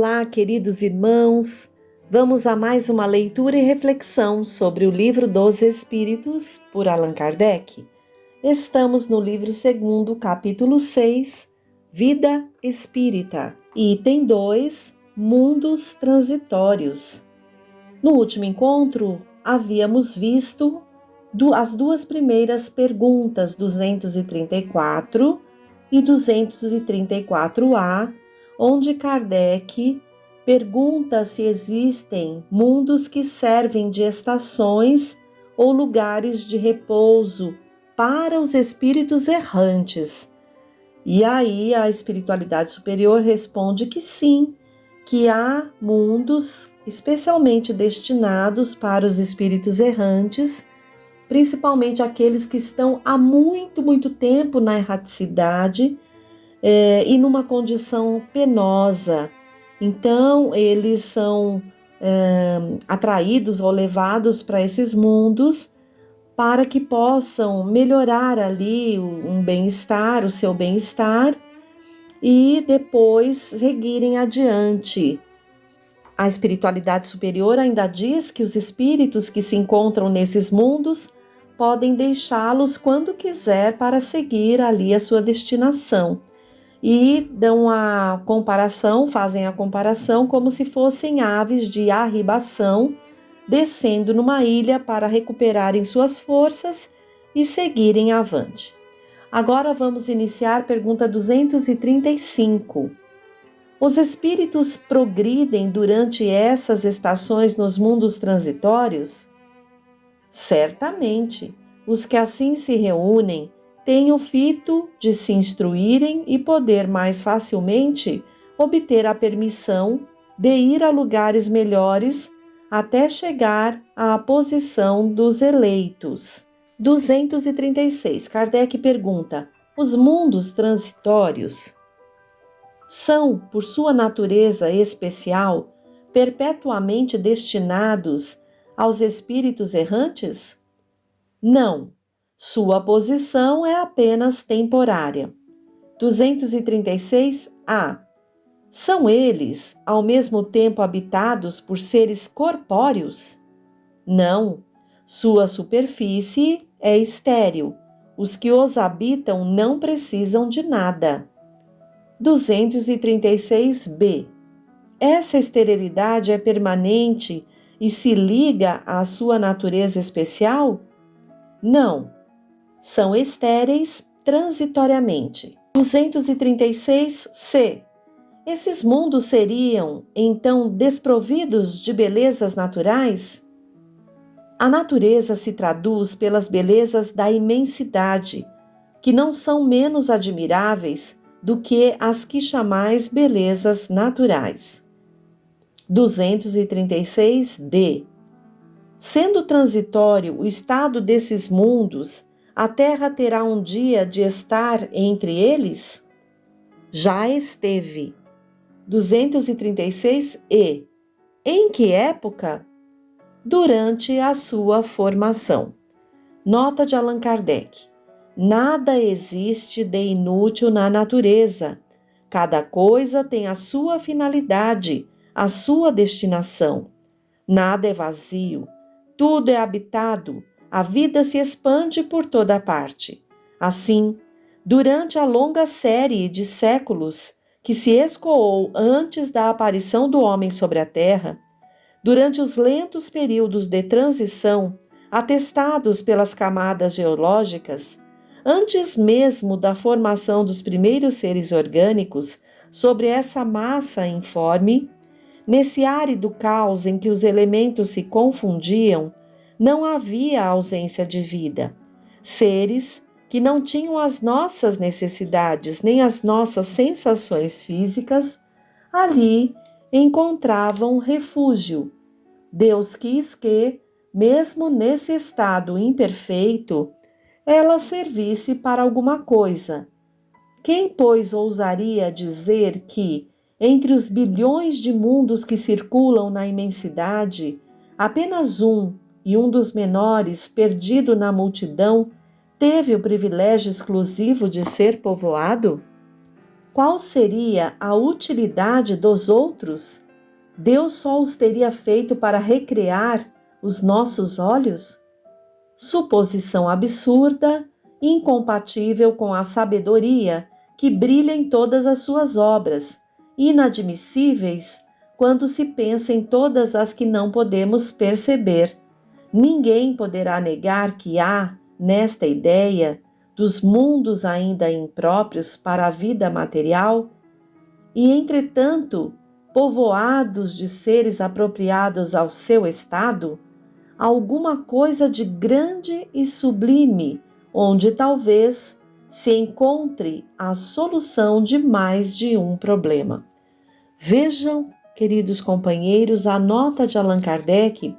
Olá, queridos irmãos! Vamos a mais uma leitura e reflexão sobre o Livro dos Espíritos, por Allan Kardec. Estamos no livro 2, capítulo 6, Vida Espírita, item 2, Mundos Transitórios. No último encontro, havíamos visto as duas primeiras perguntas, 234 e 234A, onde Kardec pergunta se existem mundos que servem de estações ou lugares de repouso para os espíritos errantes. E aí a espiritualidade superior responde que sim, que há mundos especialmente destinados para os espíritos errantes, principalmente aqueles que estão há muito tempo na erraticidade e numa condição penosa. Então, eles são atraídos ou levados para esses mundos para que possam melhorar ali um bem-estar, o seu bem-estar, e depois seguirem adiante. A espiritualidade superior ainda diz que os espíritos que se encontram nesses mundos podem deixá-los quando quiser para seguir ali a sua destinação. E fazem a comparação como se fossem aves de arribação, descendo numa ilha para recuperarem suas forças e seguirem avante. Agora vamos iniciar a pergunta 235. Os espíritos progridem durante essas estações nos mundos transitórios? Certamente, os que assim se reúnem têm o fito de se instruírem e poder mais facilmente obter a permissão de ir a lugares melhores até chegar à posição dos eleitos. 236. Kardec pergunta: os mundos transitórios são, por sua natureza especial, perpetuamente destinados aos espíritos errantes? Não. Sua posição é apenas temporária. 236A. São eles, ao mesmo tempo, habitados por seres corpóreos? Não. Sua superfície é estéril. Os que os habitam não precisam de nada. 236B. Essa esterilidade é permanente e se liga à sua natureza especial? Não. São estéreis transitoriamente. 236C. Esses mundos seriam, então, desprovidos de belezas naturais? A natureza se traduz pelas belezas da imensidade, que não são menos admiráveis do que as que chamais belezas naturais. 236D. Sendo transitório o estado desses mundos, a Terra terá um dia de estar entre eles? Já esteve. 236E. Em que época? Durante a sua formação. Nota de Allan Kardec. Nada existe de inútil na natureza. Cada coisa tem a sua finalidade, a sua destinação. Nada é vazio. Tudo é habitado. A vida se expande por toda parte. Assim, durante a longa série de séculos que se escoou antes da aparição do homem sobre a Terra, durante os lentos períodos de transição atestados pelas camadas geológicas, antes mesmo da formação dos primeiros seres orgânicos sobre essa massa informe, nesse árido caos em que os elementos se confundiam, não havia ausência de vida. Seres que não tinham as nossas necessidades nem as nossas sensações físicas, ali encontravam refúgio. Deus quis que, mesmo nesse estado imperfeito, ela servisse para alguma coisa. Quem, pois, ousaria dizer que, entre os bilhões de mundos que circulam na imensidade, apenas um, e um dos menores, perdido na multidão, teve o privilégio exclusivo de ser povoado? qual seria a utilidade dos outros? Deus só os teria feito para recrear os nossos olhos? Suposição absurda, incompatível com a sabedoria que brilha em todas as suas obras, inadmissíveis quando se pensa em todas as que não podemos perceber. Ninguém poderá negar que há, nesta ideia, dos mundos ainda impróprios para a vida material, e, entretanto, povoados de seres apropriados ao seu estado, alguma coisa de grande e sublime, onde talvez se encontre a solução de mais de um problema. Vejam, queridos companheiros, a nota de Allan Kardec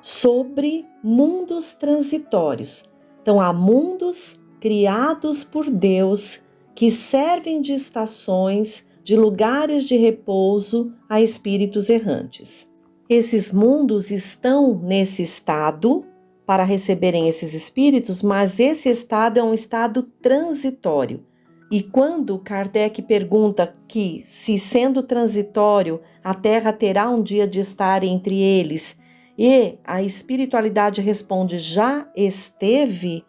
sobre mundos transitórios. Então, há mundos criados por Deus que servem de estações, de lugares de repouso a espíritos errantes. Esses mundos estão nesse estado para receberem esses espíritos, mas esse estado é um estado transitório. E quando Kardec pergunta que, se sendo transitório, a Terra terá um dia de estar entre eles, e a espiritualidade responde, já esteve,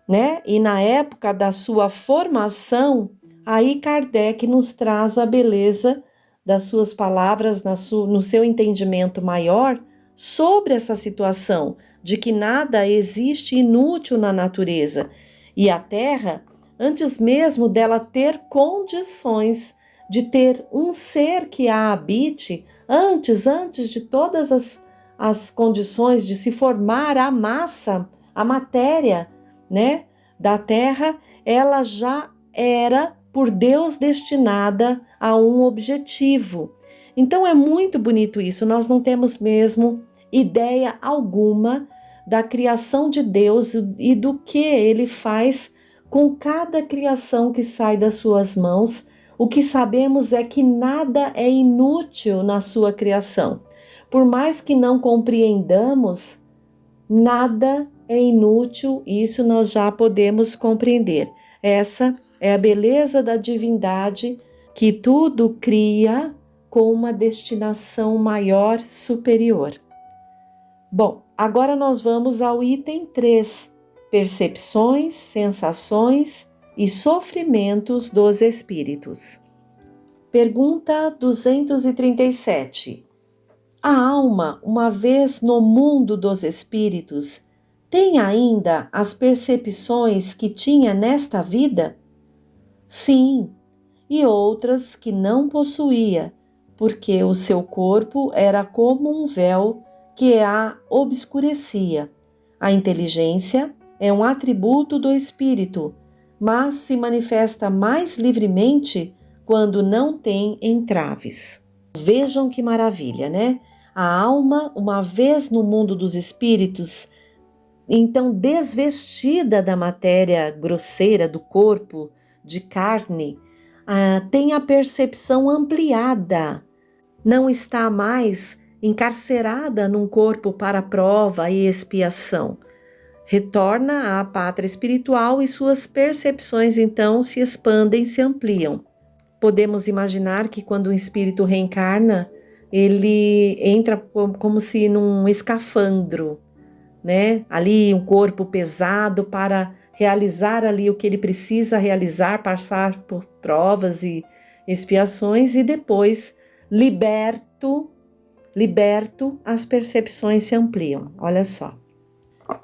né? E na época da sua formação, aí Kardec nos traz a beleza das suas palavras, no seu entendimento maior sobre essa situação de que nada existe inútil na natureza. E a Terra, antes mesmo dela ter condições de ter um ser que a habite, antes de todas as condições de se formar a massa, a matéria, né, da Terra, ela já era por Deus destinada a um objetivo. Então é muito bonito isso, nós não temos mesmo ideia alguma da criação de Deus e do que Ele faz com cada criação que sai das suas mãos. O que sabemos é que nada é inútil na sua criação. Por mais que não compreendamos, nada é inútil, isso nós já podemos compreender. Essa é a beleza da divindade, que tudo cria com uma destinação maior, superior. Bom, agora nós vamos ao item 3, percepções, sensações e sofrimentos dos espíritos. Pergunta 237. A alma, uma vez no mundo dos espíritos, tem ainda as percepções que tinha nesta vida? Sim, e outras que não possuía, porque o seu corpo era como um véu que a obscurecia. A inteligência é um atributo do espírito, mas se manifesta mais livremente quando não tem entraves. Vejam que maravilha, né? A alma, uma vez no mundo dos espíritos, então desvestida da matéria grosseira do corpo, de carne, tem a percepção ampliada, não está mais encarcerada num corpo para prova e expiação. Retorna à pátria espiritual e suas percepções então se expandem, se ampliam. Podemos imaginar que quando um espírito reencarna, ele entra como se num escafandro, né? Ali um corpo pesado para realizar ali o que ele precisa realizar, passar por provas e expiações, e depois, liberto, as percepções se ampliam. Olha só.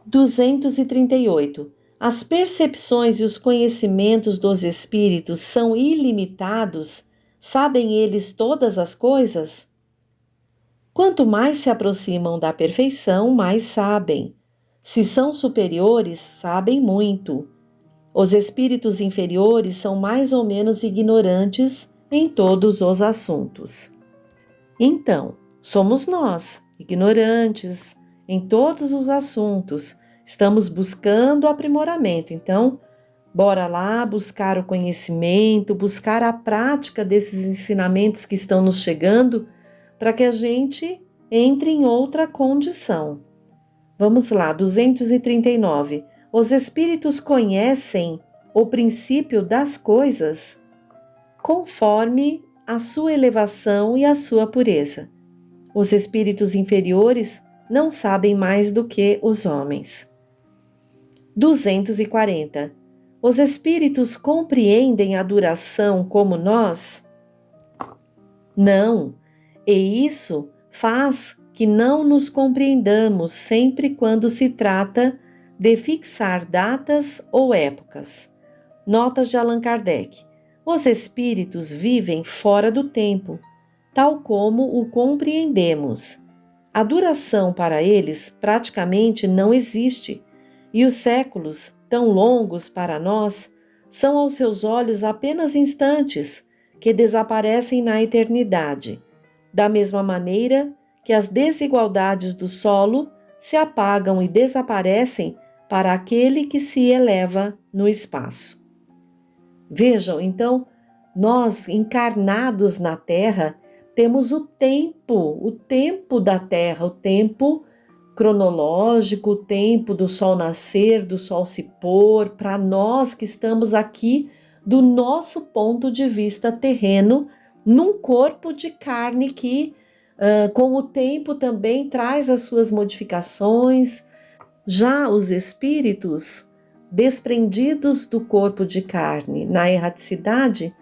238. As percepções e os conhecimentos dos espíritos são ilimitados? Sabem eles todas as coisas? Quanto mais se aproximam da perfeição, mais sabem. Se são superiores, sabem muito. Os espíritos inferiores são mais ou menos ignorantes em todos os assuntos. Então, somos nós, ignorantes em todos os assuntos. Estamos buscando o aprimoramento. Então, bora lá buscar o conhecimento, buscar a prática desses ensinamentos que estão nos chegando, para que a gente entre em outra condição. Vamos lá, 239. Os espíritos conhecem o princípio das coisas? conforme a sua elevação e a sua pureza. Os espíritos inferiores não sabem mais do que os homens. 240. Os espíritos compreendem a duração como nós? Não, e isso faz que não nos compreendamos sempre quando se trata de fixar datas ou épocas. Notas de Allan Kardec. Os espíritos vivem fora do tempo, tal como o compreendemos. A duração para eles praticamente não existe, e os séculos, tão longos para nós, são aos seus olhos apenas instantes que desaparecem na eternidade, da mesma maneira que as desigualdades do solo se apagam e desaparecem para aquele que se eleva no espaço. Vejam, então, nós encarnados na Terra temos o tempo da Terra, o tempo cronológico, o tempo do sol nascer, do sol se pôr, para nós que estamos aqui do nosso ponto de vista terreno, num corpo de carne que, com o tempo, também traz as suas modificações. Já os espíritos, desprendidos do corpo de carne na erraticidade,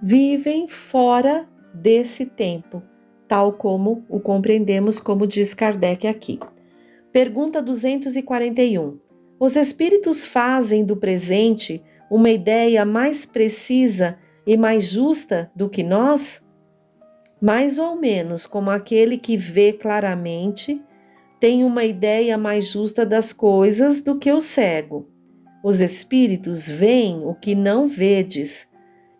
vivem fora desse tempo, tal como o compreendemos, como diz Kardec aqui. Pergunta 241. Os espíritos fazem do presente uma ideia mais precisa e mais justa do que nós? Mais ou menos como aquele que vê claramente tem uma ideia mais justa das coisas do que o cego. Os espíritos veem o que não vedes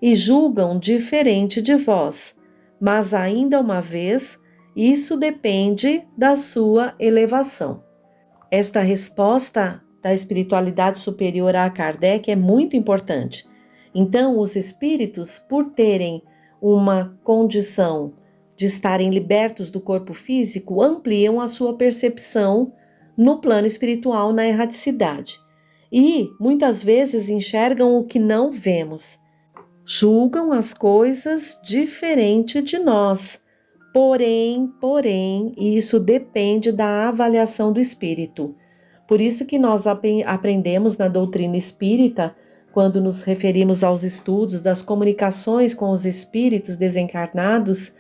e julgam diferente de vós, mas ainda uma vez, isso depende da sua elevação. Esta resposta da espiritualidade superior a Kardec é muito importante. Então, os espíritos, por terem uma condição de estarem libertos do corpo físico, ampliam a sua percepção no plano espiritual, na erraticidade. E, muitas vezes, enxergam o que não vemos. Julgam as coisas diferente de nós. Porém, isso depende da avaliação do espírito. Por isso que nós aprendemos na doutrina espírita, quando nos referimos aos estudos das comunicações com os espíritos desencarnados,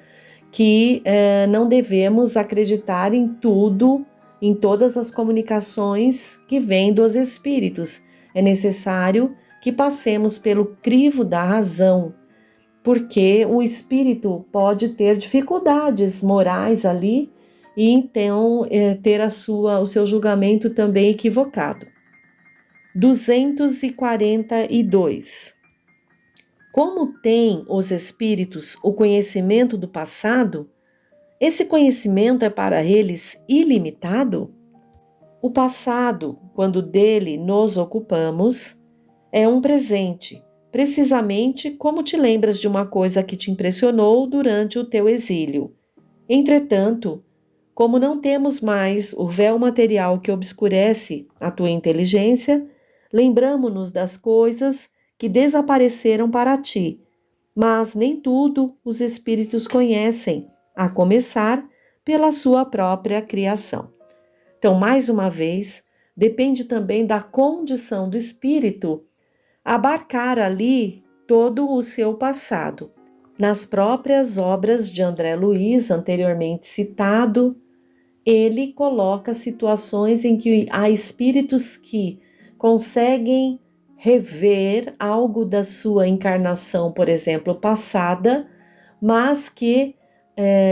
que não devemos acreditar em tudo, em todas as comunicações que vêm dos espíritos. É necessário que passemos pelo crivo da razão, porque o espírito pode ter dificuldades morais ali e então ter o seu julgamento também equivocado. 242. Como têm os espíritos o conhecimento do passado, esse conhecimento é para eles ilimitado? O passado, quando dele nos ocupamos, é um presente, precisamente como te lembras de uma coisa que te impressionou durante o teu exílio. Entretanto, como não temos mais o véu material que obscurece a tua inteligência, lembramo-nos das coisas que desapareceram para ti, mas nem tudo os espíritos conhecem, a começar pela sua própria criação. Então, mais uma vez, depende também da condição do espírito abarcar ali todo o seu passado. Nas próprias obras de André Luiz, anteriormente citado, ele coloca situações em que há espíritos que conseguem rever algo da sua encarnação, por exemplo, passada, mas que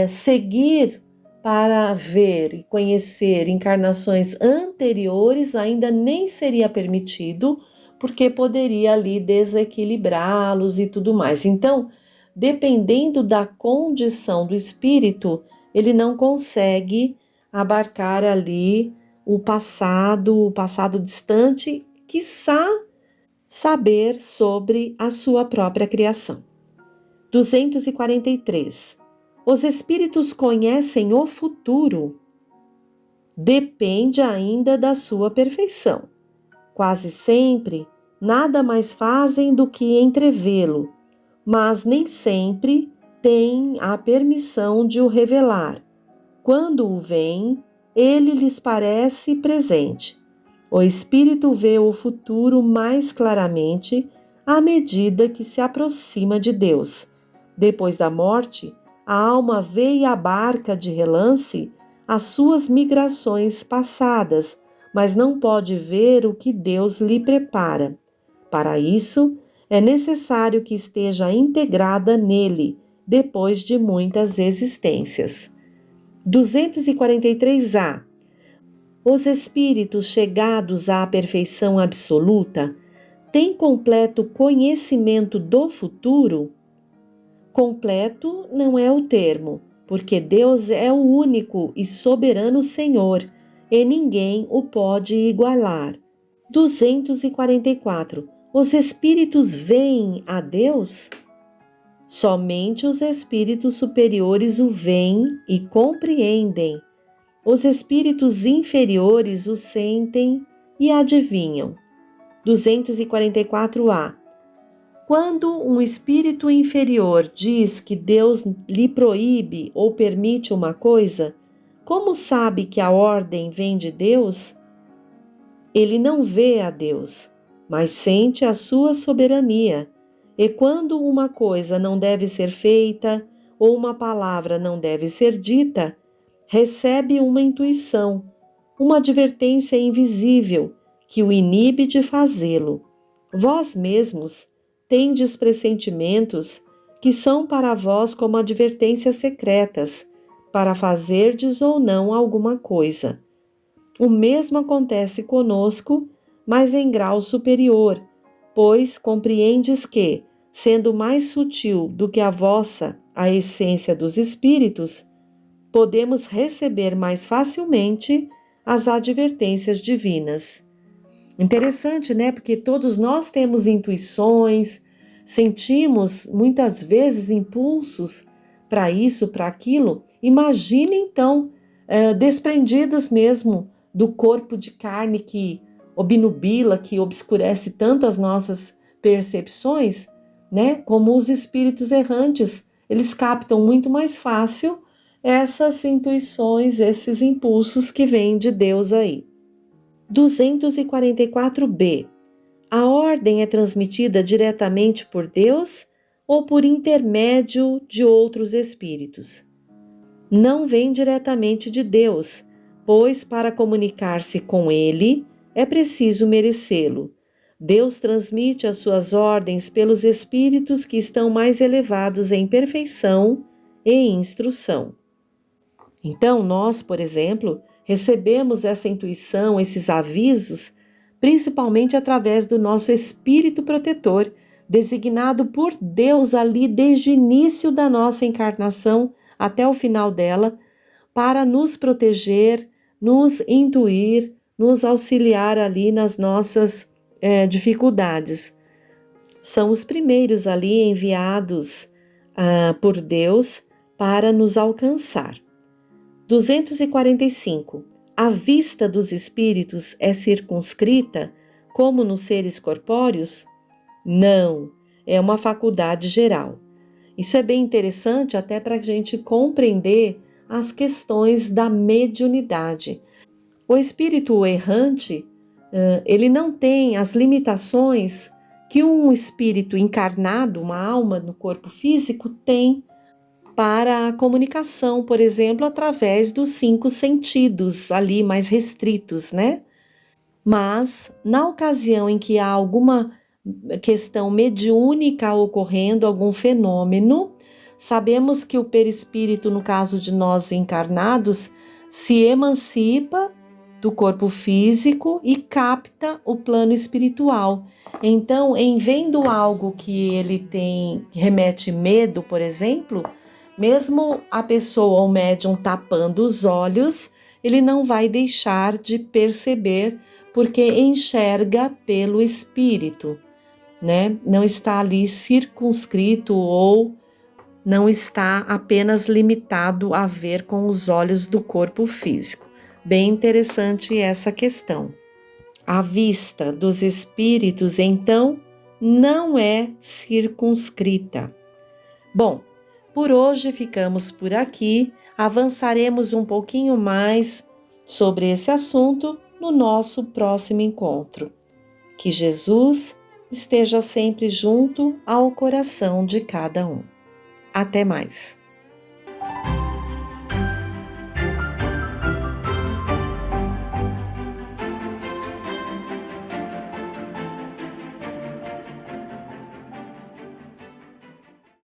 seguir para ver e conhecer encarnações anteriores ainda nem seria permitido, porque poderia ali desequilibrá-los e tudo mais. Então, dependendo da condição do espírito, ele não consegue abarcar ali o passado distante, quiçá saber sobre a sua própria criação. 243. Os espíritos conhecem o futuro? Depende ainda da sua perfeição. Quase sempre, nada mais fazem do que entrevê-lo, mas nem sempre têm a permissão de o revelar. Quando o veem, ele lhes parece presente. O espírito vê o futuro mais claramente à medida que se aproxima de Deus. Depois da morte, a alma vê e abarca de relance as suas migrações passadas, mas não pode ver o que Deus lhe prepara. Para isso, é necessário que esteja integrada nele, depois de muitas existências. 243A. Os espíritos chegados à perfeição absoluta têm completo conhecimento do futuro? Completo não é o termo, porque Deus é o único e soberano Senhor, e ninguém o pode igualar. 244. Os espíritos veem a Deus? Somente os espíritos superiores o veem e compreendem. Os espíritos inferiores o sentem e adivinham. 244A. Quando um espírito inferior diz que Deus lhe proíbe ou permite uma coisa, como sabe que a ordem vem de Deus? Ele não vê a Deus, mas sente a sua soberania. E quando uma coisa não deve ser feita ou uma palavra não deve ser dita, recebe uma intuição, uma advertência invisível que o inibe de fazê-lo. Vós mesmos tendes pressentimentos que são para vós como advertências secretas, para fazerdes ou não alguma coisa. O mesmo acontece conosco, mas em grau superior, pois compreendes que, sendo mais sutil do que a vossa a essência dos espíritos, podemos receber mais facilmente as advertências divinas. Interessante, né? Porque todos nós temos intuições, sentimos muitas vezes impulsos para isso, para aquilo. Imagine então, desprendidas mesmo do corpo de carne que obnubila, que obscurece tanto as nossas percepções, né? Como os espíritos errantes, eles captam muito mais fácil essas intuições, esses impulsos que vêm de Deus aí. 244b. A ordem é transmitida diretamente por Deus ou por intermédio de outros espíritos? Não vem diretamente de Deus, pois para comunicar-se com Ele é preciso merecê-lo. Deus transmite as suas ordens pelos espíritos que estão mais elevados em perfeição e instrução. Então, nós, por exemplo, recebemos essa intuição, esses avisos, principalmente através do nosso espírito protetor, designado por Deus ali desde o início da nossa encarnação até o final dela, para nos proteger, nos intuir, nos auxiliar ali nas nossas dificuldades. São os primeiros ali enviados por Deus para nos alcançar. 245. A vista dos espíritos é circunscrita, como nos seres corpóreos? Não, é uma faculdade geral. Isso é bem interessante até para a gente compreender as questões da mediunidade. O espírito errante, ele não tem as limitações que um espírito encarnado, uma alma no corpo físico, tem para a comunicação, por exemplo, através dos 5 sentidos ali mais restritos, né? Mas, na ocasião em que há alguma questão mediúnica ocorrendo, algum fenômeno, sabemos que o perispírito, no caso de nós encarnados, se emancipa do corpo físico e capta o plano espiritual. Então, em vendo algo que ele tem, que remete medo, por exemplo, mesmo a pessoa, o médium, tapando os olhos, ele não vai deixar de perceber, porque enxerga pelo espírito, né? Não está ali circunscrito ou não está apenas limitado a ver com os olhos do corpo físico. Bem interessante essa questão. A vista dos espíritos, então, não é circunscrita. Bom, por hoje ficamos por aqui. Avançaremos um pouquinho mais sobre esse assunto no nosso próximo encontro. Que Jesus esteja sempre junto ao coração de cada um. Até mais!